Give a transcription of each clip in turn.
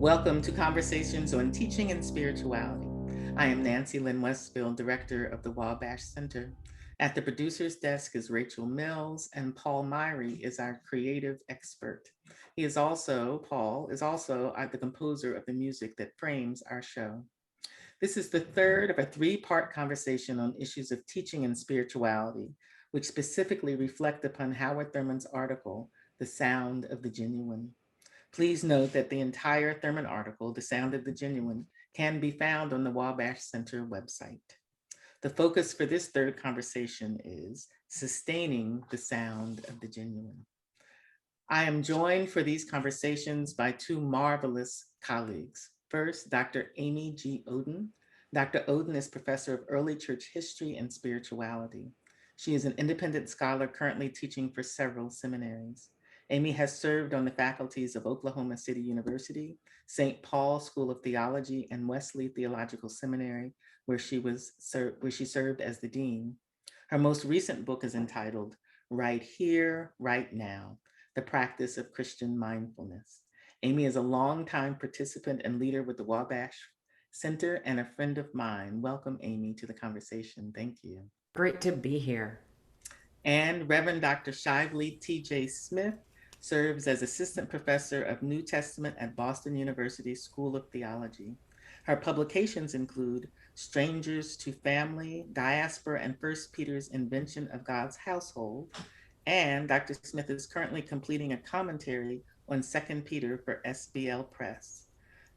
Welcome to Conversations on Teaching and Spirituality. I am Nancy Lynn Westfield, Director of the Wabash Center. At the producer's desk is Rachel Mills, and Paul Myrie is our creative expert. Paul is also the composer of the music that frames our show. This is the third of a three-part conversation on issues of teaching and spirituality, which specifically reflect upon Howard Thurman's article, The Sound of the Genuine. Please note that the entire Thurman article, The Sound of the Genuine, can be found on the Wabash Center website. The focus for this third conversation is sustaining the sound of the genuine. I am joined for these conversations by two marvelous colleagues. First, Dr. Amy G. Oden. Dr. Oden is professor of early church history and spirituality. She is an independent scholar currently teaching for several seminaries. Amy has served on the faculties of Oklahoma City University, St. Paul School of Theology, and Wesley Theological Seminary, where she served as the dean. Her most recent book is entitled Right Here, Right Now: The Practice of Christian Mindfulness. Amy is a longtime participant and leader with the Wabash Center and a friend of mine. Welcome, Amy, to the conversation. Thank you. Great to be here. And Reverend Dr. Shively T.J. Smith serves as Assistant Professor of New Testament at Boston University School of Theology. Her publications include Strangers to Family, Diaspora, and First Peter's Invention of God's Household. And Dr. Smith is currently completing a commentary on 2 Peter for SBL Press.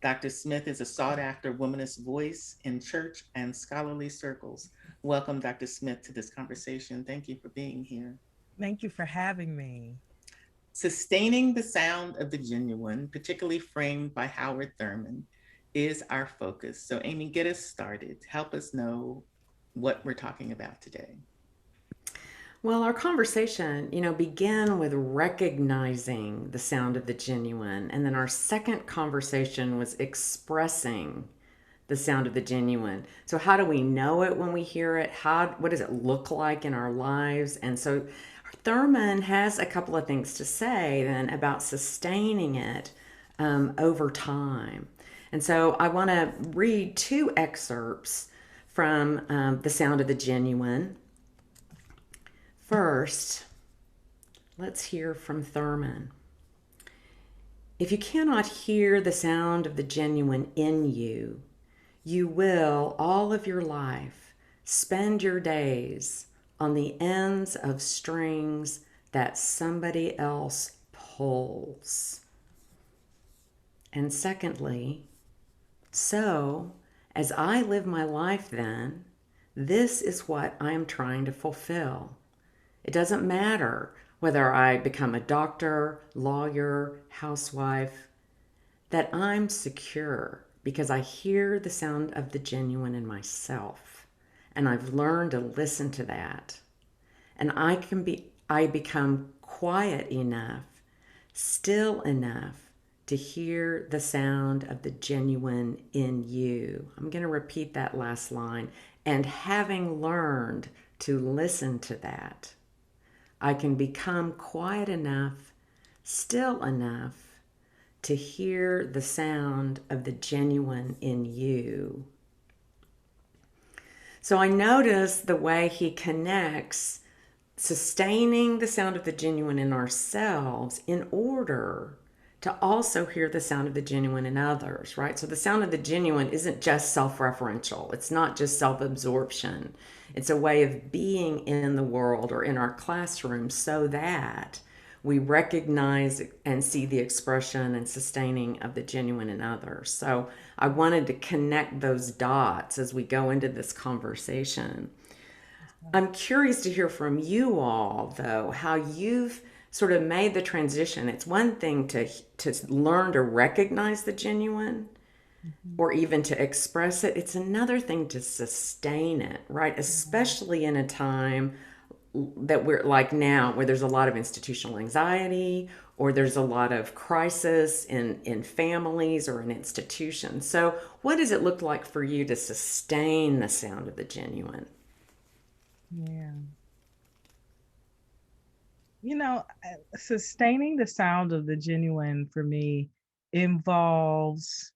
Dr. Smith is a sought after womanist voice in church and scholarly circles. Welcome, Dr. Smith, to this conversation. Thank you for being here. Thank you for having me. Sustaining the sound of the genuine, particularly framed by Howard Thurman, is our focus. So, Amy, get us started. Help us know what we're talking about today. Well, our conversation, began with recognizing the sound of the genuine. And then our second conversation was expressing the sound of the genuine. So how do we know it when we hear it? What does it look like in our lives? And so Thurman has a couple of things to say then about sustaining it over time. And so I want to read two excerpts from The Sound of the Genuine. First, let's hear from Thurman. If you cannot hear the sound of the genuine in you, you will, all of your life, spend your days on the ends of strings that somebody else pulls. And secondly, so as I live my life then, this is what I am trying to fulfill. It doesn't matter whether I become a doctor, lawyer, housewife, that I'm secure because I hear the sound of the genuine in myself. And I've learned to listen to that. And I become quiet enough, still enough to hear the sound of the genuine in you. I'm going to repeat that last line. And having learned to listen to that, I can become quiet enough, still enough to hear the sound of the genuine in you. So I notice the way he connects sustaining the sound of the genuine in ourselves in order to also hear the sound of the genuine in others, right? So the sound of the genuine isn't just self-referential. It's not just self-absorption. It's a way of being in the world or in our classroom so that we recognize and see the expression and sustaining of the genuine in others. So I wanted to connect those dots as we go into this conversation. I'm curious to hear from you all, though, how you've sort of made the transition. It's one thing to learn to recognize the genuine Mhm. or even to express it. It's another thing to sustain it, right? Especially in a time that we're like now, where there's a lot of institutional anxiety or there's a lot of crisis in families or in institutions. So, what does it look like for you to sustain the sound of the genuine? Yeah. Sustaining the sound of the genuine for me involves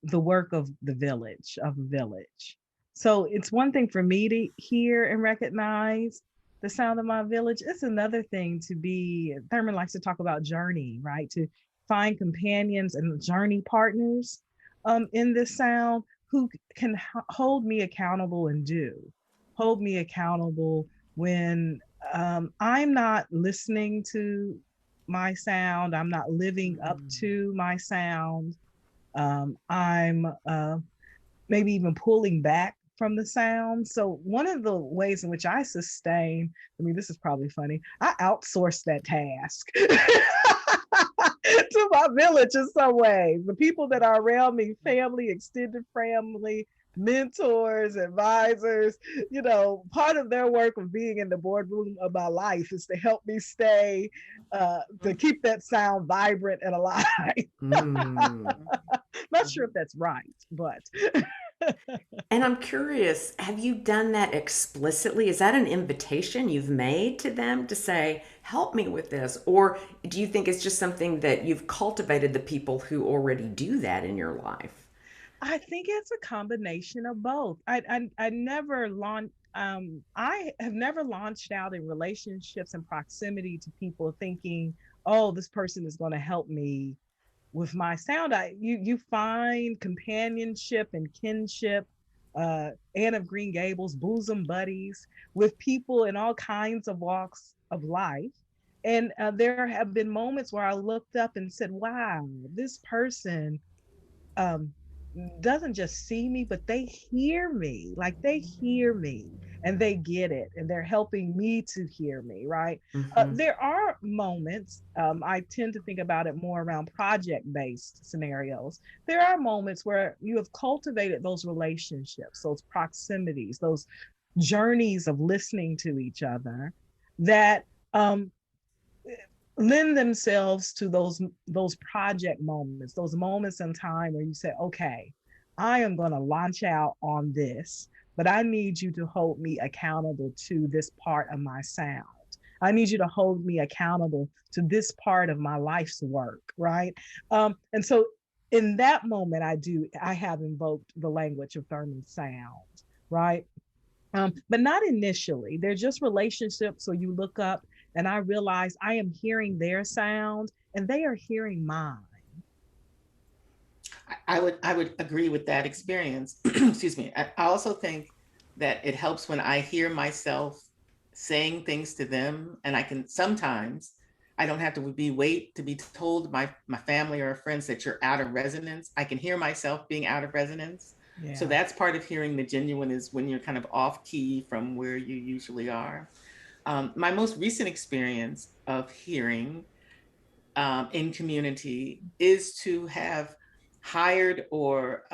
the work of the village, of a village. So it's one thing for me to hear and recognize the sound of my village. It's another thing to be, Thurman likes to talk about journey, right? To find companions and journey partners in this sound who can hold me accountable and hold me accountable when I'm not listening to my sound, I'm not living up to my sound. I'm maybe even pulling back from the sound. So one of the ways in which I sustain, I mean, this is probably funny, I outsource that task to my village in some way. The people that are around me, family, extended family, mentors, advisors, you know, part of their work of being in the boardroom of my life is to help me stay, to keep that sound vibrant and alive. Not sure if that's right, but. And I'm curious, have you done that explicitly? Is that an invitation you've made to them to say, help me with this? Or do you think it's just something that you've cultivated the people who already do that in your life? I think it's a combination of both. I never launched. I have never launched out in relationships and proximity to people thinking, "Oh, this person is going to help me with my sound." You find companionship and kinship. Anne of Green Gables, bosom buddies with people in all kinds of walks of life. And there have been moments where I looked up and said, "Wow, this person." Um, doesn't just see me, but they hear me. Like they hear me and they get it and they're helping me to hear me, right? There are moments, I tend to think about it more around project based scenarios. There are moments where you have cultivated those relationships, those proximities, those journeys of listening to each other that lend themselves to those project moments, those moments in time where you say, okay, I am going to launch out on this, but I need you to hold me accountable to this part of my sound. I need you to hold me accountable to this part of my life's work, right? And so in that moment, I have invoked the language of Thurman sound, right? But not initially. They're just relationships. So you look up and I realize I am hearing their sound and they are hearing mine. I would agree with that experience. Excuse me. I also think that it helps when I hear myself saying things to them, and I can sometimes I don't have to wait to be told by my family or friends that you're out of resonance. I can hear myself being out of resonance. So Yeah. that's part of hearing the genuine, is when you're kind of off key from where you usually are. My most recent experience of hearing in community is to have hired or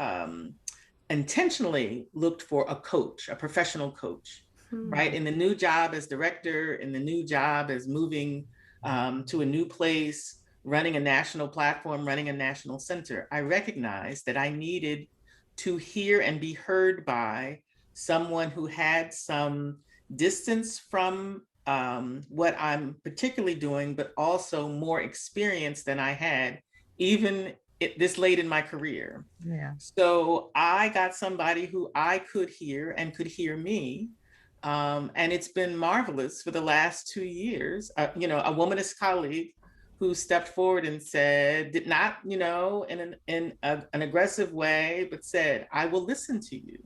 intentionally looked for a coach, a professional coach, right? In the new job as director, in the new job as moving to a new place, running a national platform, running a national center, I recognized that I needed to hear and be heard by someone who had some distance from what I'm particularly doing, but also more experience than I had, even this late in my career. Yeah. So I got somebody who I could hear and could hear me. And it's been marvelous for the last 2 years. A womanist colleague who stepped forward and said, did not, in an aggressive way, but said, I will listen to you.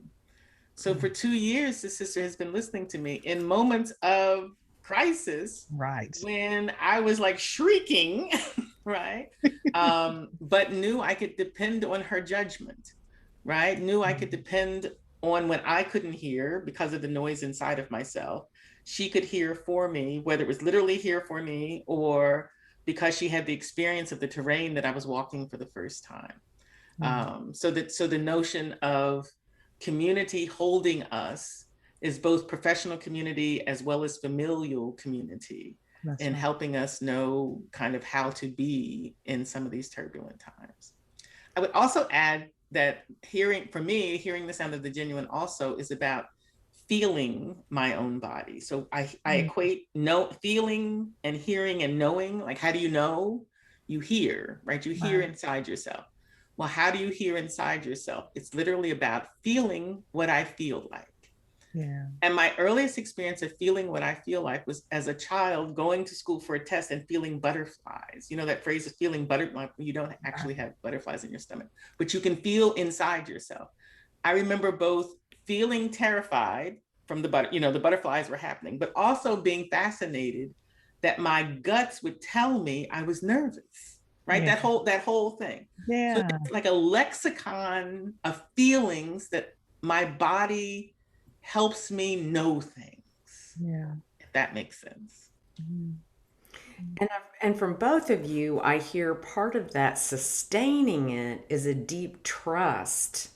So for 2 years, the sister has been listening to me in moments of crisis, Right. when I was like shrieking, right? But knew I could depend on her judgment, right? Knew I could depend on when I couldn't hear because of the noise inside of myself. She could hear for me, whether it was literally hear for me or because she had the experience of the terrain that I was walking for the first time. So the notion of community holding us is both professional community as well as familial community, That's and right. helping us know kind of how to be in some of these turbulent times. I would also add that for me, hearing the sound of the genuine also is about feeling my own body. So I equate feeling and hearing and knowing. Like, how do you know? you hear, right? You hear inside yourself. Well, how do you hear inside yourself? It's literally about feeling what I feel like. Yeah. And my earliest experience of feeling what I feel like was as a child going to school for a test and feeling butterflies. You know that phrase of feeling butterflies, you don't actually have butterflies in your stomach, but you can feel inside yourself. I remember both feeling terrified from the butterflies were happening, but also being fascinated that my guts would tell me I was nervous, right? Yeah. That whole thing. So Yeah. it's like a lexicon of feelings that my body helps me know things, Yeah. if that makes sense. Mhm. And from both of you, I hear part of that sustaining it is a deep trust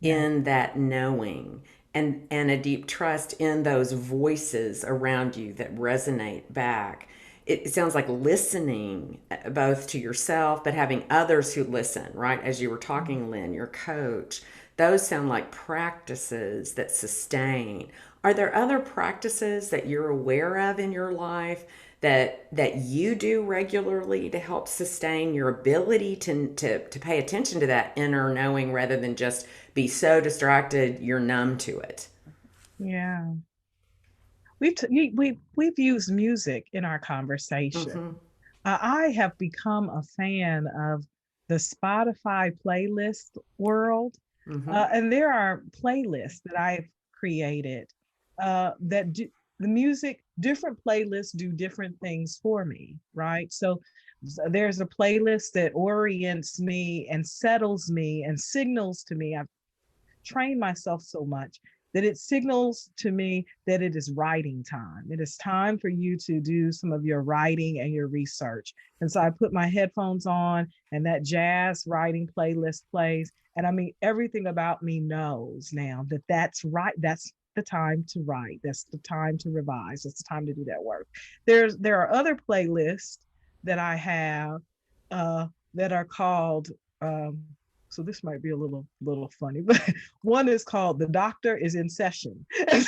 Yeah. in that knowing, and a deep trust in those voices around you that resonate back. It sounds like listening both to yourself, but having others who listen, right? As you were talking, Lynn, your coach, those sound like practices that sustain. Are there other practices that you're aware of in your life that you do regularly to help sustain your ability to pay attention to that inner knowing rather than just be so distracted you're numb to it? Yeah. We've used music in our conversation. Mm-hmm. I have become a fan of the Spotify playlist world. Mm-hmm. And there are playlists that I've created that do the music, different playlists do different things for me, right? So there's a playlist that orients me and settles me and signals to me. I've trained myself so much that it signals to me that it is writing time. It is time for you to do some of your writing and your research. And so I put my headphones on and that jazz writing playlist plays. And I mean, everything about me knows now that that's right. That's the time to write. That's the time to revise. It's the time to do that work. There are other playlists that I have uh, that are called so this might be a little funny, but one is called "The Doctor is in Session," and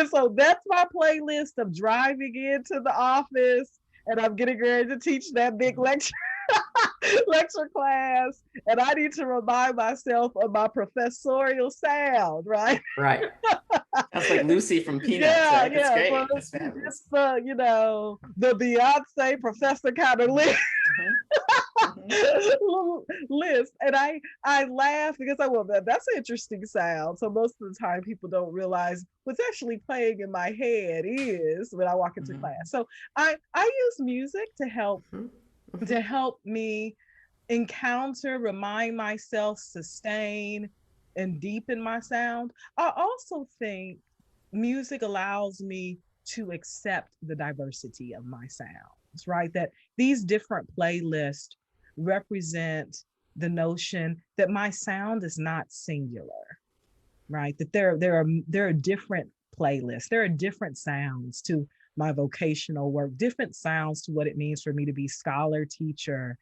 so that's my playlist of driving into the office, and I'm getting ready to teach that big lecture class, and I need to remind myself of my professorial sound, right? Right. That's like Lucy from Peanuts, Yeah, right? That's yeah. So great. That's it's fabulous. the Beyonce professor kind of list. Mm-hmm. Mm-hmm. list. And I laugh because I well that's an interesting sound. So most of the time people don't realize what's actually playing in my head is when I walk into Mm-hmm. class. So I use music Mm-hmm. to help me encounter, remind myself, sustain, and deepen my sound. I also think music allows me to accept the diversity of my sounds, right? That these different playlists represent the notion that my sound is not singular, right? That there are different playlists, there are different sounds to my vocational work, different sounds to what it means for me to be scholar, teacher,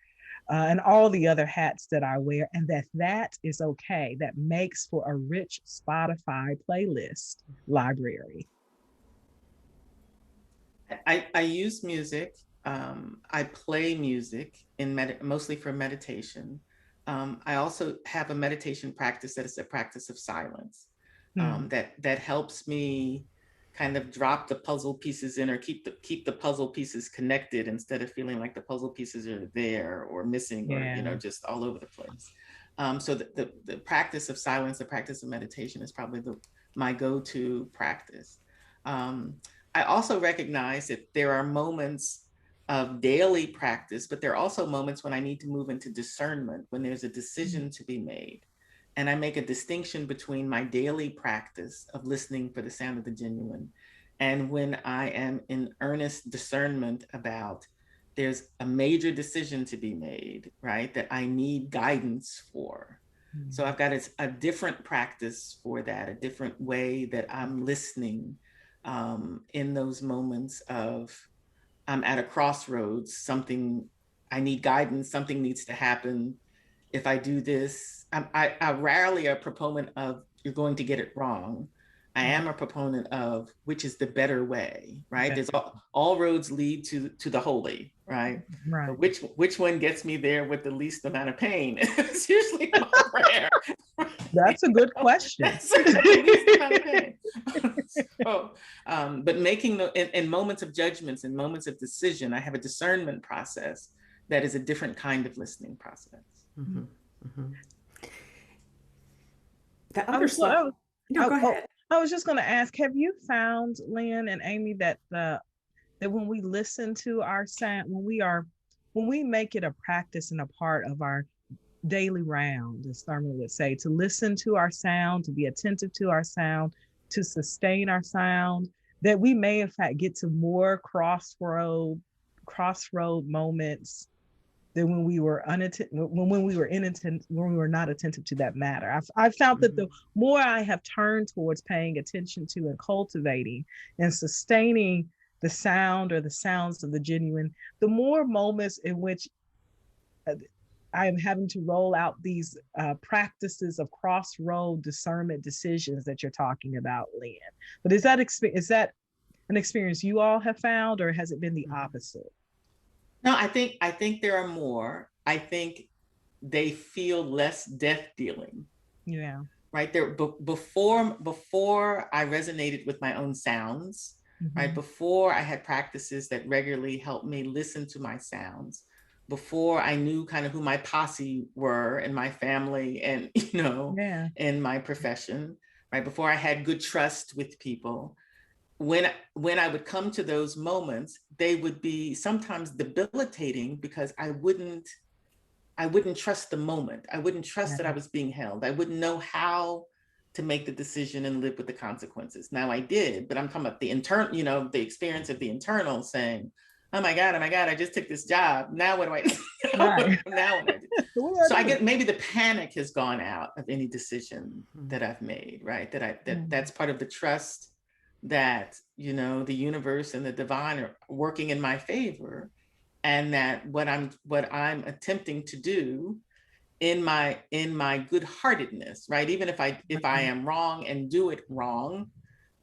and all the other hats that I wear, and that is okay. That makes for a rich Spotify playlist library. I use music. I play music mostly for meditation. I also have a meditation practice that is a practice of silence, Hmm. that helps me kind of drop the puzzle pieces in or keep the puzzle pieces connected instead of feeling like the puzzle pieces are there or missing or Yeah. just all over the place. So the practice of silence, the practice of meditation is probably my go-to practice. Um, I also recognize that there are moments of daily practice, but there are also moments when I need to move into discernment, when there's a decision to be made. And I make a distinction between my daily practice of listening for the sound of the genuine and when I am in earnest discernment about there's a major decision to be made, right? That I need guidance for. So Hmm. I've got a different practice for that, a different way that I'm listening in those moments of I'm at a crossroads, something I need guidance, something needs to happen. If I do this, I rarely a proponent of you're going to get it wrong, I am a proponent of which is the better way, right? There's Better. all roads lead to the holy, right? Right. But which one gets me there with the least amount of pain? It's usually my prayer. That's a good question. That's the least amount of pain. So, but making in moments of judgments, in moments of decision, I have a discernment process that is a different kind of listening process. Mm-hmm. Mm-hmm. The I other was, side. No, go oh, ahead. I was just going to ask, have you found, Lynn and Amy, that that when we listen to our sound, when we make it a practice and a part of our daily round, as Thurman would say, to listen to our sound, to be attentive to our sound, to sustain our sound, that we may in fact get to more crossroad moments than when we were when we were inattentive, when we were not attentive to that matter. I've found that the more I have turned towards paying attention to and cultivating and sustaining the sound or the sounds of the genuine, the more moments in which I am having to roll out these practices of crossroad discernment decisions that you're talking about, Lynn. But is that an experience you all have found, or has it been the opposite? No, I think there are more. I think they feel less death dealing. Yeah. Right there before I resonated with my own sounds, right? Before I had practices that regularly helped me listen to my sounds, before I knew kind of who my posse were and my family and Yeah. in my profession, right? Before I had good trust with people, when I would come to those moments, they would be sometimes debilitating because I wouldn't trust the moment. I wouldn't trust that I was being held. I wouldn't know how to make the decision and live with the consequences. Now I did, but I'm talking about the internal, the experience of the internal saying, oh my God, I just took this job. Now what do I do? Right. Now what do I do? So I get maybe the panic has gone out of any decision that I've made, right? That's part of the trust that, the universe and the divine are working in my favor, and that what I'm attempting to do in my good-heartedness, right? Even if I am wrong and do it wrong,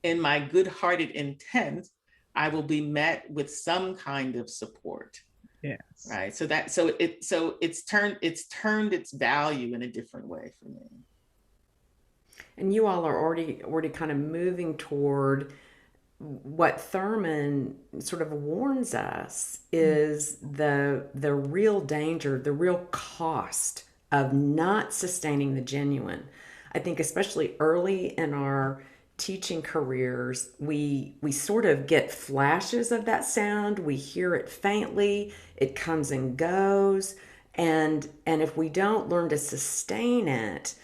in my good-hearted intent, I will be met with some kind of support. Yes. Right. So it's turned its value in a different way for me. And you all are already kind of moving toward what Thurman sort of warns us is the real danger, the real cost of not sustaining the genuine. I think especially early in our teaching careers, we sort of get flashes of that sound. We hear it faintly. It comes and goes. And if we don't learn to sustain it,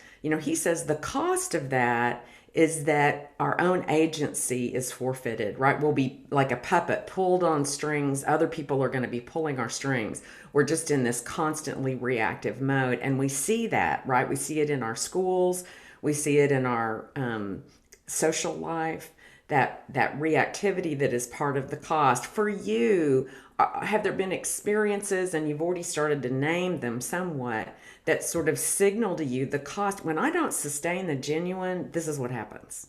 he says the cost of that is that our own agency is forfeited, right? We'll be like a puppet pulled on strings. Other people are going to be pulling our strings. We're just in this constantly reactive mode. And we see that, right? We see it in our schools. We see it in our social life, that reactivity that is part of the cost. For you, have there been experiences, and you've already started to name them somewhat, that sort of signal to you the cost? When I don't sustain the genuine, this is what happens.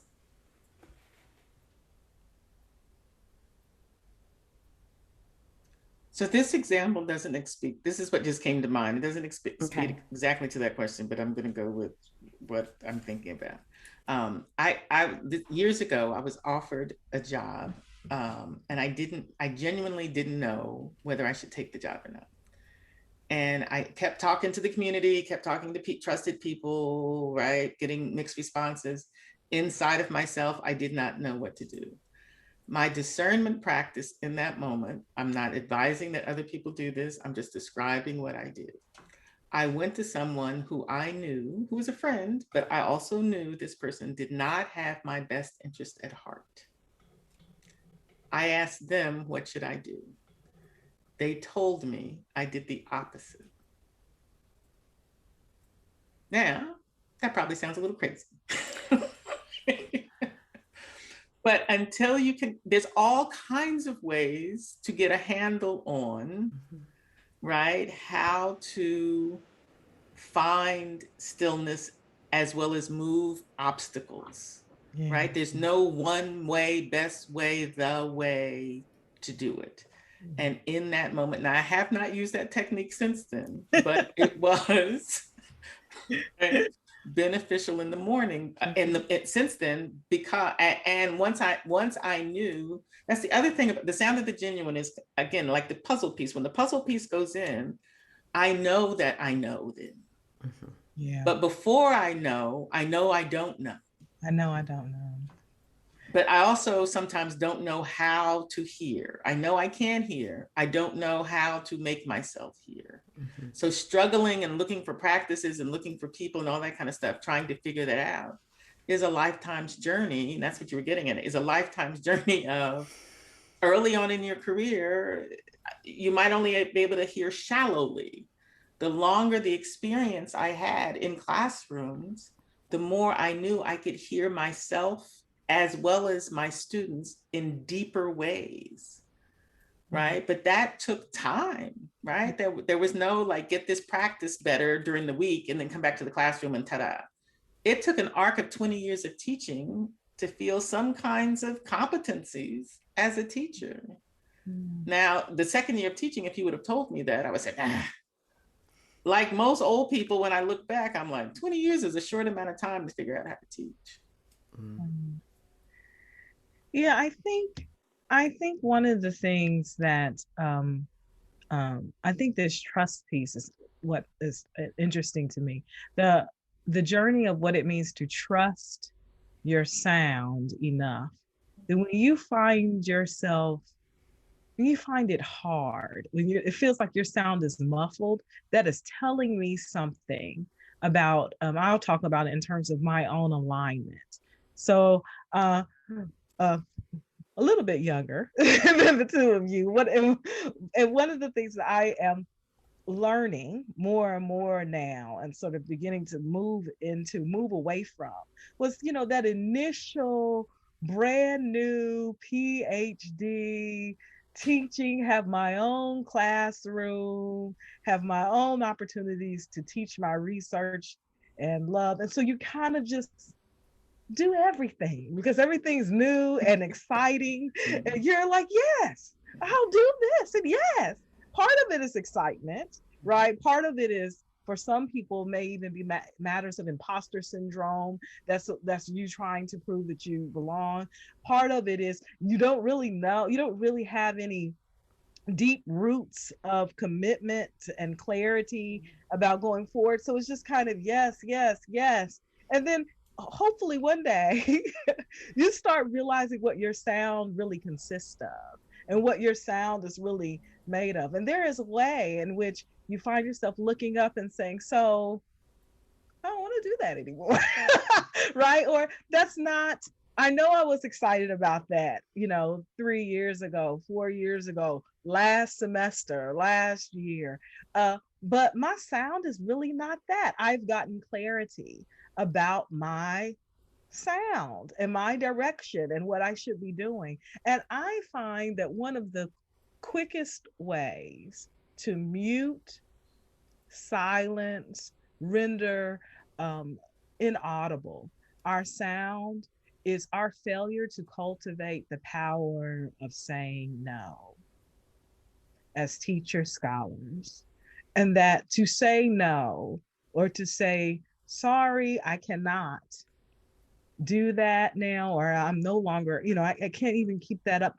So this example doesn't speak. This is what just came to mind. It doesn't speak exactly to that question, but I'm going to go with what I'm thinking about. Years ago, I was offered a job, and I genuinely didn't know whether I should take the job or not. And I kept talking to the community, kept talking to trusted people, right? Getting mixed responses. Inside of myself, I did not know what to do. My discernment practice in that moment, I'm not advising that other people do this, I'm just describing what I did. I went to someone who I knew, who was a friend, but I also knew this person did not have my best interest at heart. I asked them, what should I do? They told me I did the opposite. Now, that probably sounds a little crazy. But until you can, there's all kinds of ways to get a handle on, right, how to find stillness as well as move obstacles. Yeah. right? There's no one way, best way, the way to do it. And in that moment, now I have not used that technique since then, but it was beneficial in the morning since then, because and once I knew, that's the other thing about the sound of the genuine is, again, like the puzzle piece. When the puzzle piece goes in, I know that I know then. Yeah. But before I know I don't know. I know I don't know. But I also sometimes don't know how to hear. I know I can hear. I don't know how to make myself hear. Mm-hmm. So struggling and looking for practices and looking for people and all that kind of stuff, trying to figure that out, is a lifetime's journey. And that's what you were getting at, is a lifetime's journey of, early on in your career, you might only be able to hear shallowly. The longer the experience I had in classrooms, the more I knew I could hear myself as well as my students in deeper ways, right? But that took time, right? There was no like, get this practice better during the week and then come back to the classroom and ta-da. It took an arc of 20 years of teaching to feel some kinds of competencies as a teacher. Now, the second year of teaching, if you would have told me that, I would say, like most old people, when I look back, I'm like, 20 years is a short amount of time to figure out how to teach. Yeah, I think one of the things that I think this trust piece is what is interesting to me. The journey of what it means to trust your sound enough that when you find yourself, when you find it hard, it feels like your sound is muffled, that is telling me something about, I'll talk about it in terms of my own alignment. So a little bit younger than the two of you. And one of the things that I am learning more and more now and sort of beginning to move away from was, that initial brand new PhD teaching, have my own classroom, have my own opportunities to teach my research and love. And so you kind of just do everything because everything's new and exciting. And you're like, yes, I'll do this. And yes, part of it is excitement, right? Part of it is, for some people, may even be matters of imposter syndrome. That's you trying to prove that you belong. Part of it is you don't really know, you don't really have any deep roots of commitment and clarity about going forward. So it's just kind of yes, yes, yes. And then hopefully one day you start realizing what your sound really consists of and what your sound is really made of. And there is a way in which you find yourself looking up and saying, so I don't want to do that anymore. Right? Or that's not, I know I was excited about that, 3 years ago, 4 years ago, last semester, last year. But my sound is really not that. I've gotten clarity about my sound and my direction and what I should be doing. And I find that one of the quickest ways to mute, silence, render inaudible our sound is our failure to cultivate the power of saying no as teacher scholars. And that to say no, or to say, sorry, I cannot do that now, or I'm no longer, I can't even keep that up.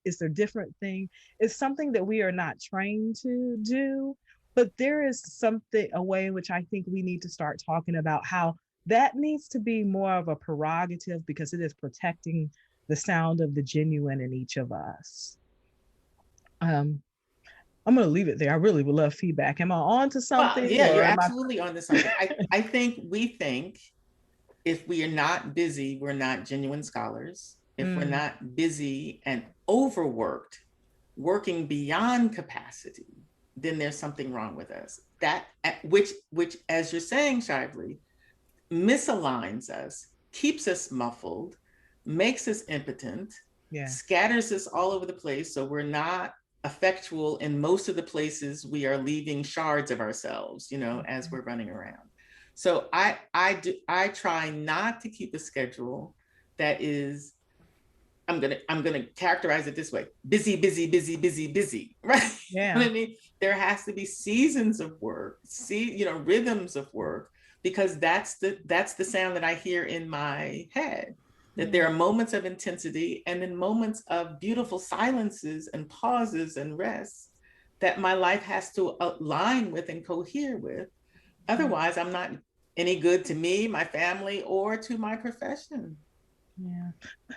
It's a different thing. It's something that we are not trained to do, but there is a way in which I think we need to start talking about how that needs to be more of a prerogative, because it is protecting the sound of the genuine in each of us. I'm going to leave it there. I really would love feedback. Am I on to something? Well, yeah, you're absolutely on to something. I think if we are not busy, we're not genuine scholars. If we're not busy and overworked, working beyond capacity, then there's something wrong with us. That which, as you're saying, Shively, misaligns us, keeps us muffled, makes us impotent, scatters us all over the place. So we're not effectual in most of the places we are leaving shards of ourselves, as we're running around. So I try not to keep a schedule that is, I'm gonna characterize it this way: busy, busy, busy, busy, busy, right? You know Yeah. what I mean? There has to be seasons of work, rhythms of work, because that's the sound that I hear in my head. That there Yeah. are moments of intensity and then moments of beautiful silences and pauses and rests that my life has to align with and cohere with. Otherwise, I'm not any good to me, my family, or to my profession. Yeah.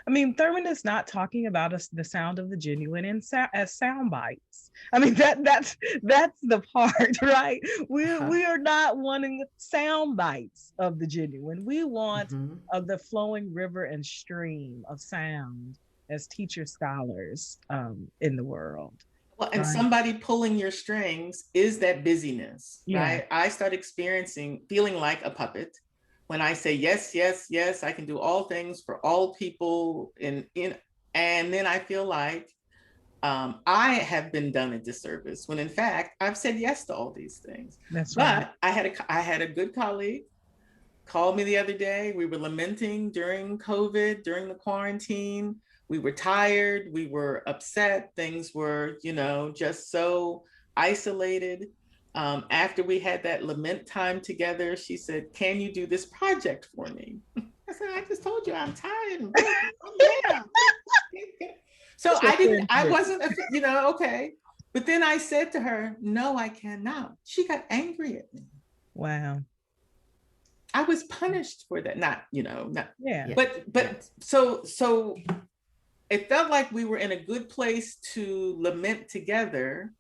I mean, Thurman is not talking about us the sound of the genuine as sound bites. I mean, that's the part, right? Uh-huh. We are not wanting sound bites of the genuine. We want Mhm. of the flowing river and stream of sound as teacher scholars in the world, Well, and right? somebody pulling your strings is that busyness, Yeah, right? I start feeling like a puppet when I say yes, yes, yes, I can do all things for all people, and then I feel like I have been done a disservice when in fact I've said yes to all these things. that's right. But I had a good colleague called me the other day. We were lamenting during COVID, during the quarantine. We were tired, we were upset, things were, just so isolated. After we had that lament time together, she said, "Can you do this project for me?" I said, "I just told you I'm tired and broken. Yeah. So That's your I friendship. wasn't, okay. But then I said to her, "No, I cannot." She got angry at me. Wow. I was punished for that. Not, Yeah. Yeah. but Yes. so it felt like we were in a good place to lament together,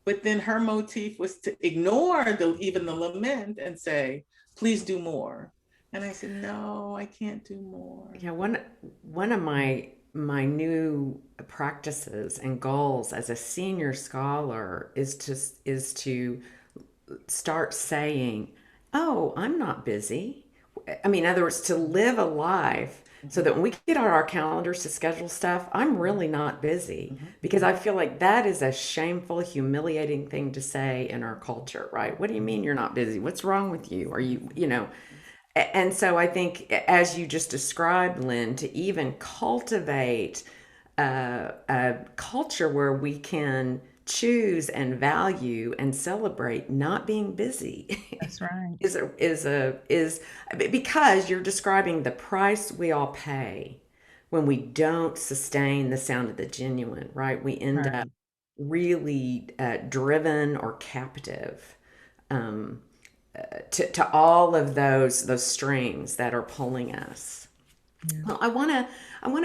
but then her motif was to ignore even the lament and say, "Please do more." And I said, "No, I can't do more." Yeah, one of my new practices and goals as a senior scholar is to start saying, "Oh, I'm not busy." I mean, in other words, to live a life so Mhm, that when we get on our calendars to schedule stuff, I'm mhm, really not busy, mhm, because I feel like that is a shameful, humiliating thing to say in our culture, right? What do you mean mhm, you're not busy? What's wrong with you? Are mhm, you? And so I think, as you just described, Lynn, to even cultivate a culture where we can choose and value and celebrate not being busy That's right. is because you're describing the price we all pay when we don't sustain the sound of the genuine, right? We end up Right. really driven or captive, um, to all of those strings that are pulling us. Yeah. Well, I want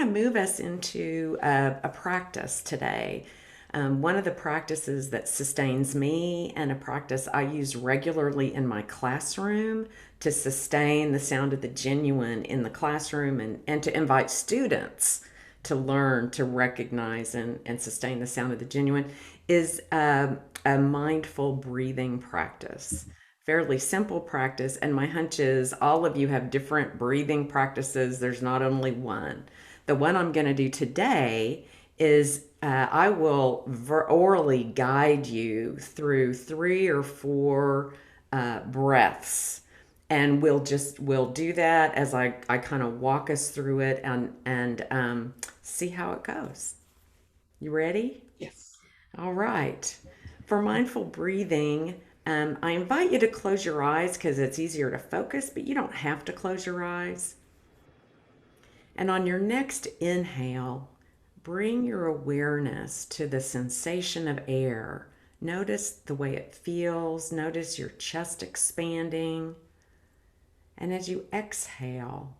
to move us into a practice today. One of the practices that sustains me, and a practice I use regularly in my classroom to sustain the sound of the genuine in the classroom, and to invite students to learn to recognize and sustain the sound of the genuine, is a mindful breathing practice. Fairly simple practice, and my hunch is all of you have different breathing practices. There's not only one. The one I'm going to do today is I will orally guide you through 3 or 4 breaths, and we'll do that as I kind of walk us through it, and see how it goes. You ready? yes. All right. For mindful breathing, I invite you to close your eyes because it's easier to focus, but you don't have to close your eyes. And on your next inhale, bring your awareness to the sensation of air. Notice the way it feels, notice your chest expanding. And as you exhale,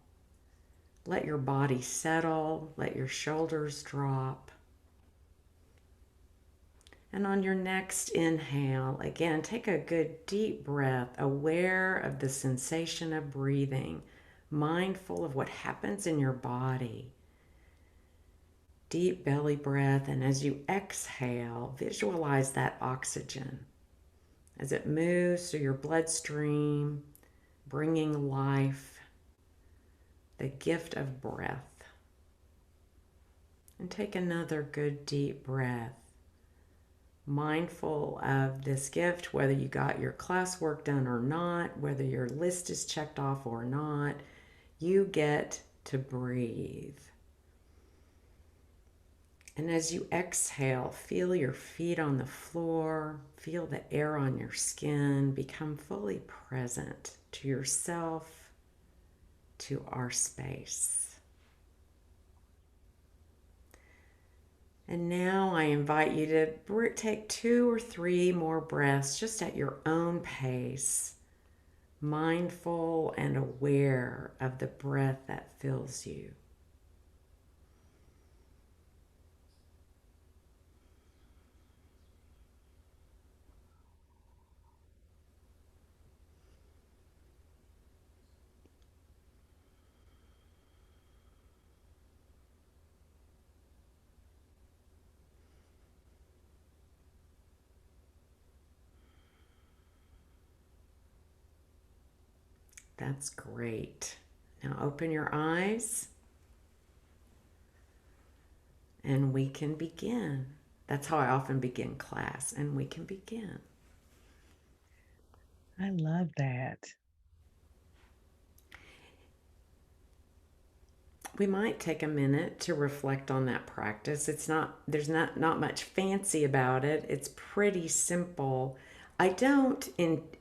let your body settle, let your shoulders drop. And on your next inhale, again, take a good deep breath, aware of the sensation of breathing, mindful of what happens in your body. Deep belly breath, and as you exhale, visualize that oxygen as it moves through your bloodstream, bringing life, the gift of breath. And take another good deep breath, mindful of this gift, whether you got your classwork done or not, whether your list is checked off or not. You get to breathe. And as you exhale, feel your feet on the floor, feel the air on your skin, become fully present to yourself, to our space. And now I invite you to take 2 or 3 more breaths just at your own pace, mindful and aware of the breath that fills you. That's great. Now open your eyes and we can begin. That's how I often begin class, and we can begin. I love that. We might take a minute to reflect on that practice. There's not much fancy about it. It's pretty simple. I don't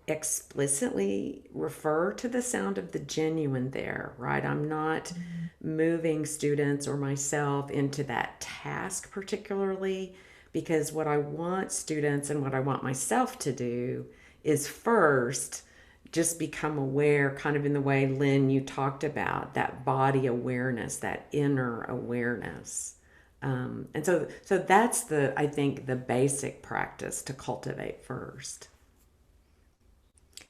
explicitly refer to the sound of the genuine there, right? I'm not moving students or myself into that task particularly, because what I want students and what I want myself to do is first just become aware, kind of in the way, Lynn, you talked about, that body awareness, that inner awareness. And so that's I think the basic practice to cultivate first.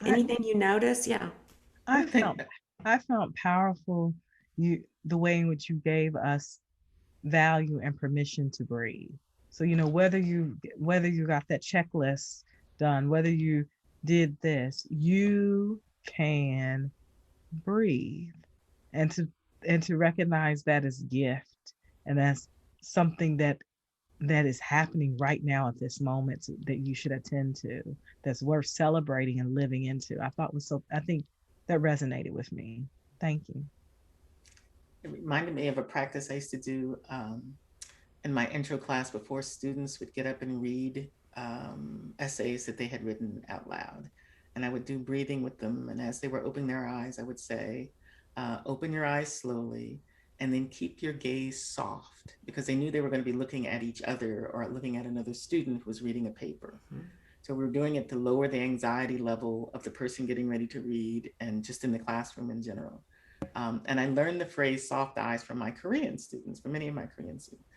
I Anything you notice? Yeah. I I think felt I felt powerful the way in which you gave us value and permission to breathe. So whether you got that checklist done, whether you did this, you can breathe, and to recognize that as gift, and that's something that is happening right now at this moment, that you should attend to, that's worth celebrating and living into. I think that resonated with me. Thank you. it reminded me of a practice I used to do in my intro class before students would get up and read essays that they had written out loud. And I would do breathing with them. And as they were opening their eyes, I would say, open your eyes slowly and then keep your gaze soft, because they knew they were going to be looking at each other or looking at another student who was reading a paper. So we were doing it to lower the anxiety level of the person getting ready to read and just in the classroom in general. And I learned the phrase soft eyes from my Korean students, from many of my Korean students.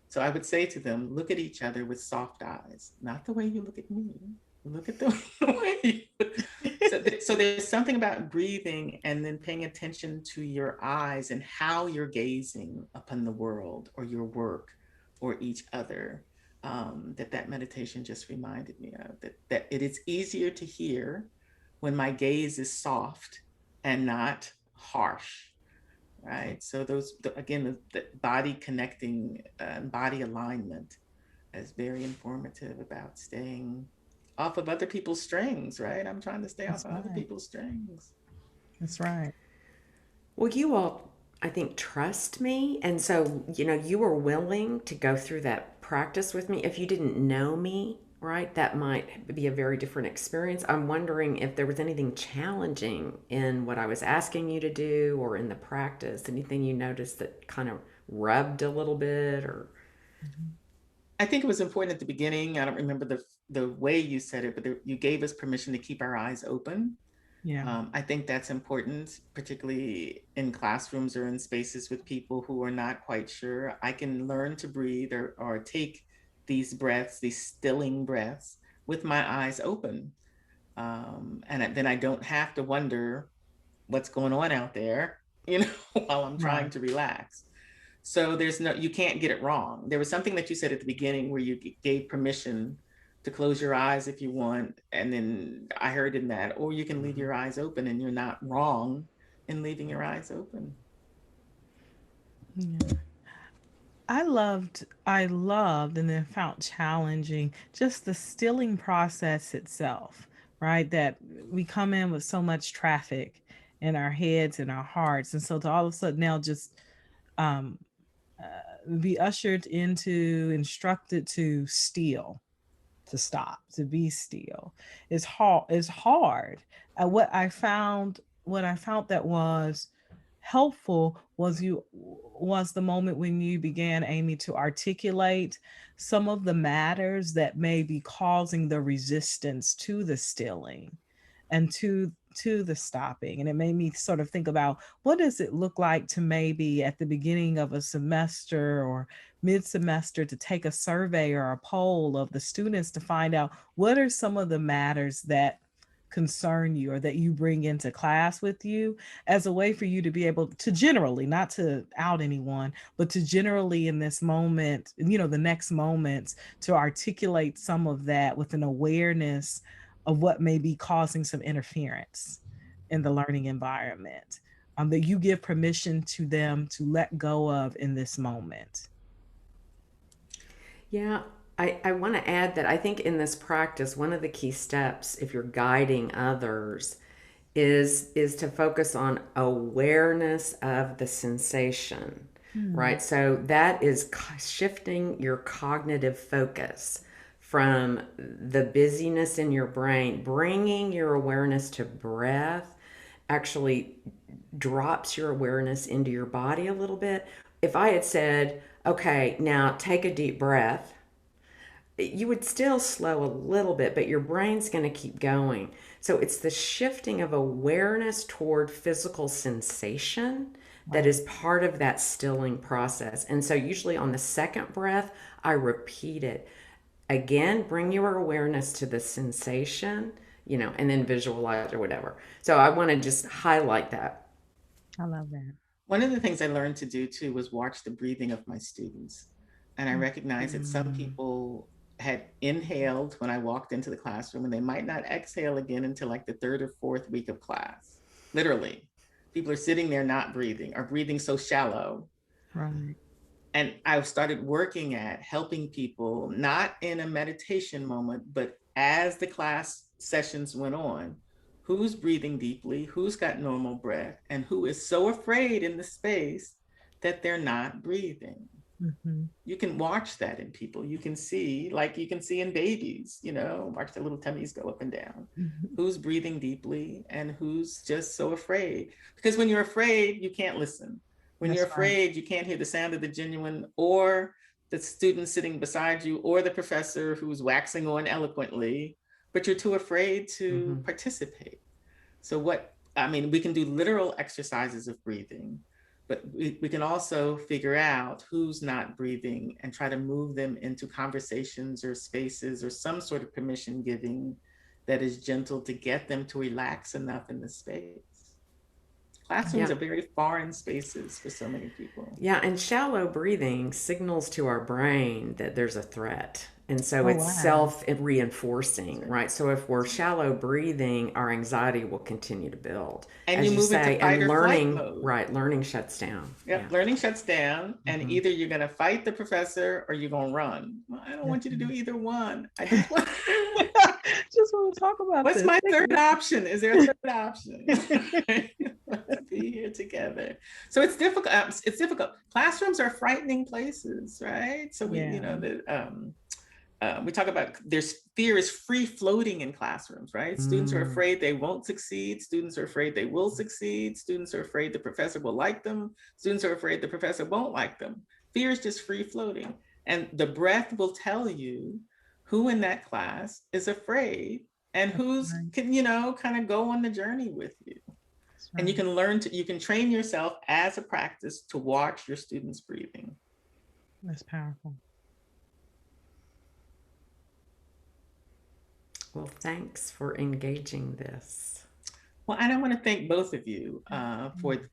So I would say to them, look at each other with soft eyes, not the way you look at me. Look at the way so there's something about breathing and then paying attention to your eyes and how you're gazing upon the world or your work or each other, that meditation just reminded me of, that it is easier to hear when my gaze is soft and not harsh, right? So again, the body connecting, body alignment is very informative about staying off of other people's strings, right? I'm trying to stay off That's of other right. people's strings. That's right. Well, you all, I think, trust me. And so, you were willing to go through that practice with me. If you didn't know me, right, that might be a very different experience. I'm wondering if there was anything challenging in what I was asking you to do or in the practice, anything you noticed that kind of rubbed a little bit or. Mhm. I think it was important at the beginning. I don't remember the way you said it, but you gave us permission to keep our eyes open. Yeah. I think that's important, particularly in classrooms or in spaces with people who are not quite sure. I can learn to breathe or take these breaths, these stilling breaths, with my eyes open. And then I don't have to wonder what's going on out there, while I'm trying Right. to relax. So you can't get it wrong. There was something that you said at the beginning where you gave permission to close your eyes if you want. And then I heard in that, or you can leave your eyes open, and you're not wrong in leaving your eyes open. Yeah. I loved and then found challenging just the stilling process itself, right? That we come in with so much traffic, in our heads and our hearts. And so to all of a sudden now just um, be ushered into, instructed to steal, to stop, to be still, is hard. Is hard. What I found, that was helpful was the moment when you began, Amy, to articulate some of the matters that may be causing the resistance to the stilling and to the stopping. And it made me sort of think about, what does it look like to maybe at the beginning of a semester or mid-semester to take a survey or a poll of the students to find out what are some of the matters that concern you or that you bring into class with you, as a way for you to be able to generally, not to out anyone, but to generally in this moment, the next moments, to articulate some of that with an awareness of what may be causing some interference in the learning environment, that you give permission to them to let go of in this moment. Yeah, I want to add that I think in this practice, one of the key steps, if you're guiding others, is to focus on awareness of the sensation, Hmm. right? So that is shifting your cognitive focus from the busyness in your brain, bringing your awareness to breath, actually drops your awareness into your body a little bit. If I had said, okay, now take a deep breath, you would still slow a little bit, but your brain's going to keep going. So it's the shifting of awareness toward physical sensation that Right. is part of that stilling process. And so usually on the second breath, I repeat it. Again, bring your awareness to the sensation, and then visualize or whatever. So I want to just highlight that. I love that. One of the things I learned to do too was watch the breathing of my students. And I recognized that some Mm. people had inhaled when I walked into the classroom and they might not exhale again until like the third or fourth week of class. Literally, people are sitting there not breathing or breathing so shallow. Right. And I started working at helping people, not in a meditation moment, but as the class sessions went on, who's breathing deeply, who's got normal breath, and who is so afraid in the space that they're not breathing. Hmm. You can watch that in people. You can see, like you can see in babies, watch their little tummies go up and down. Hmm. Who's breathing deeply and who's just so afraid. Because when you're afraid, you can't listen. When you're That's right. afraid, you can't hear the sound of the genuine or the student sitting beside you or the professor who's waxing on eloquently, but you're too afraid to Hmm. participate. So we can do literal exercises of breathing, but we can also figure out who's not breathing and try to move them into conversations or spaces or some sort of permission giving that is gentle to get them to relax enough in the space. Classrooms Yeah. are very foreign spaces for so many people. Yeah, and shallow breathing signals to our brain that there's a threat. And so Oh, it's wow. self reinforcing, right? So if we're shallow breathing, our anxiety will continue to build. And you As you move into say, fight and or flight learning, mode. right, learning shuts down. Yeah. Yep, learning shuts down, and Hmm. either you're going to fight the professor or you're going to run. Well, I don't want you to do Mhm. either one. I just want. Just want to talk about What's this. my Thank third you. option? Is there a third option? Let's be here together. So it's difficult. It's difficult. Classrooms are frightening places, right? So Yeah. we talk about there's fear is free floating in classrooms, right? Students are Mm. afraid they won't succeed. Students are afraid they will succeed. Students are afraid the professor will like them. Students are afraid the professor won't like them. Fear is just free floating. And the breath will tell you who in that class is afraid and That's who's right. can, kind of go on the journey with you. That's And right. you can train yourself as a practice to watch your students breathing. That's powerful. Well, thanks for engaging this. Well, and I want to thank both of you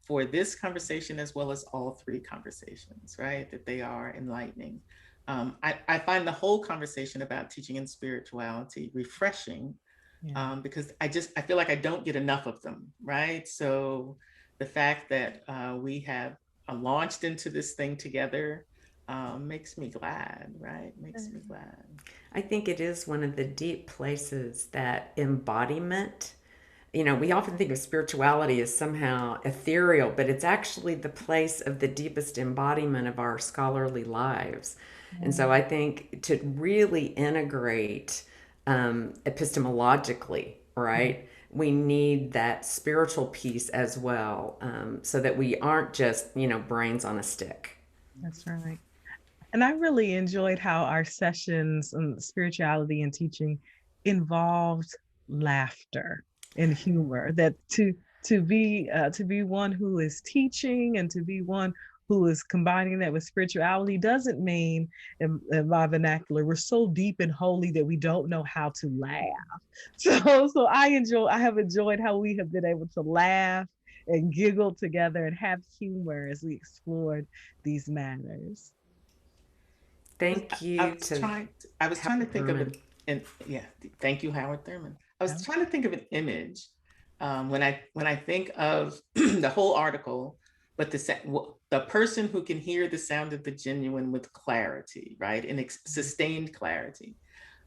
for this conversation as well as all three conversations, right? That they are enlightening. I find the whole conversation about teaching and spirituality refreshing Yeah. because I feel like I don't get enough of them, right? So the fact that we have launched into this thing together makes me glad, right? Makes me glad. I think it is one of the deep places that embodiment we often think of spirituality as somehow ethereal, but it's actually the place of the deepest embodiment of our scholarly lives. And so I think to really integrate epistemologically, right, we need that spiritual piece as well, so that we aren't just, brains on a stick. That's right. And I really enjoyed how our sessions on spirituality and teaching involved laughter and humor. That to be one who is teaching and to be one who is combining that with spirituality doesn't mean, in my vernacular, we're so deep and holy that we don't know how to laugh. So I have enjoyed how we have been able to laugh and giggle together and have humor as we explored these matters. Thank you to I was trying to Howard think of Thurman. it, and yeah, thank you, Howard Thurman. I Yeah. was trying to think of an image when I think of the whole article, but the person who can hear the sound of the genuine with clarity, right, and sustained clarity.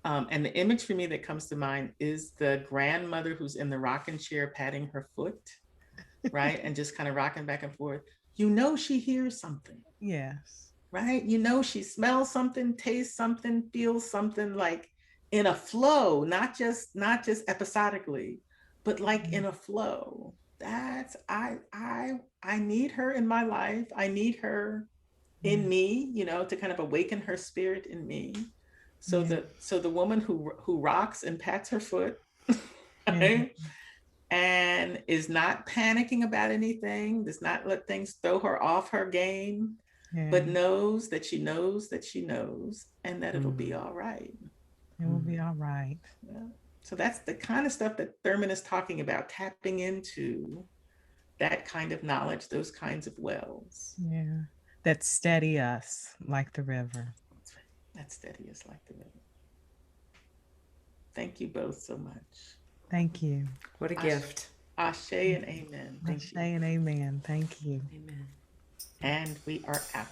And the image for me that comes to mind is the grandmother who's in the rocking chair patting her foot, right, and just kind of rocking back and forth. She hears something. Yes. Right? She smells something, tastes something, feels something, like in a flow, not just episodically, but like in a flow. That's I need her in my life. I need her in me, to kind of awaken her spirit in me. So the woman who rocks and pats her foot, right? And is not panicking about anything, does not let things throw her off her game, but knows that she knows that she knows, and that it'll be all right. It will be all right. Yeah. So that's the kind of stuff that Thurman is talking about, tapping into that kind of knowledge, those kinds of wells. Yeah. That steady us like the river. That's right. That steady us like the river. Thank you both so much. Thank you. What a gift. Ashe and amen. Ashe and amen. Thank you. Amen. And we are out.